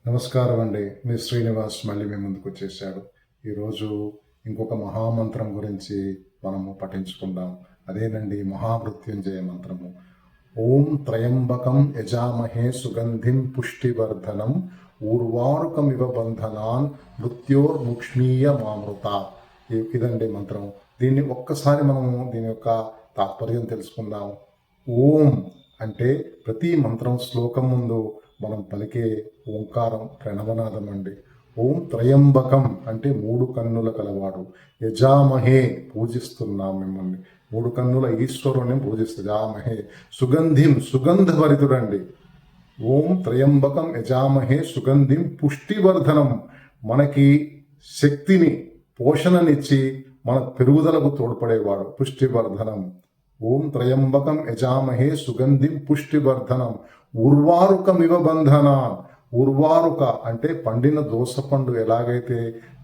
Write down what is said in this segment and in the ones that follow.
నమస్కారం అండి. మీ శ్రీనివాస్ మళ్ళీ మీ ముందుకు వచ్చేసాడు. ఈరోజు ఇంకొక మహామంత్రం గురించి మనము పఠించుకుందాం. అదేనండి మహామృత్యుంజయ మంత్రము. ఓం త్రయంబకం యజామహే సుగంధిం పుష్టివర్ధనం ఊర్వారుకమివ బంధనాన్ మృత్యోర్ముక్ష్మీయ మామృత. ఇదండి మంత్రం. దీన్ని ఒక్కసారి మనము దీని యొక్క తాత్పర్యం తెలుసుకుందాం. ఓం అంటే ప్రతి మంత్రం శ్లోకం ముందు మనం పలికే ఓంకారం ప్రణవనాదం అండి. ఓం త్రయంబకం అంటే 3 కన్నుల కలవాడు. యజామహే పూజిస్తున్నాం మిమ్మల్ని. 3 కన్నుల ఈశ్వరుని పూజిస్తామహే. సుగంధిం సుగంధభరితుడండి. ఓం త్రయంబకం యజామహే సుగంధిం పుష్టివర్ధనం మనకి శక్తిని పోషణనిచ్చి మన పెరుగుదలకు తోడ్పడేవాడు. పుష్టివర్ధనం. ఓం త్రయంబకం యజామహే సుగంధిం పుష్టివర్ధనం ఉర్వారుకమివ బంధనాన్. ఉర్వారుక అంటే పండిన దోసపండు ఎలాగైతే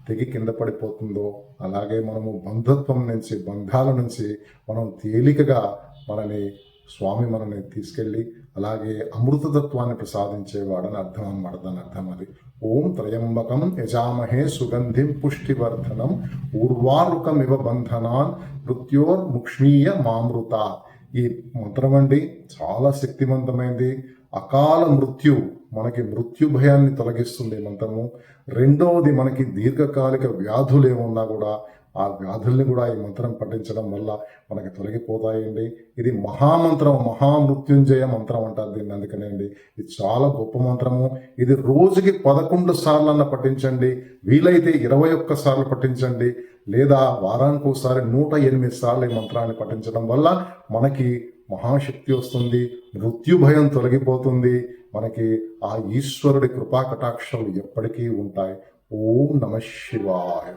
తెగి కింద పడిపోతుందో అలాగే మనము బంధత్వం నుంచి బంధాల నుంచి మనం తేలికగా మనల్ని తీసుకెళ్ళి అలాగే అమృతతత్వాన్ని ప్రసాదించేవాడని అర్థం అన్నమాట. దాని అర్థం అది. ఓం త్రయంబకం యజామహే సుగంధిం పుష్టివర్ధనం ఊర్వారుకమివ బంధనాన్ మృత్యోర్ముక్ష్మీయ మామృత. ఈ మంత్రం అండి చాలా శక్తివంతమైంది. అకాల మృత్యు మనకి మృత్యు భయాన్ని తొలగిస్తుంది మంత్రము. రెండవది మనకి దీర్ఘకాలిక వ్యాధులు ఏమున్నా కూడా ఆ వ్యాధుల్ని కూడా ఈ మంత్రం పఠించడం వల్ల మనకి తొలగిపోతాయండి. ఇది మహామంత్రం, మహామృత్యుంజయ మంత్రం అంటారు దీన్ని. అందుకనే అండి ఇది చాలా గొప్ప మంత్రము. ఇది రోజుకి 11 సార్లు అన్న పఠించండి. వీలైతే 21 సార్లు పఠించండి. లేదా వారానికి ఒకసారి 108 సార్లు ఈ మంత్రాన్ని పఠించడం వల్ల మనకి మహాశక్తి వస్తుంది. మృత్యు భయం తొలగిపోతుంది. మనకి ఆ ఈశ్వరుడి కృపా కటాక్షాలు ఎప్పటికీ ఉంటాయి. ఓం నమః శివాయ.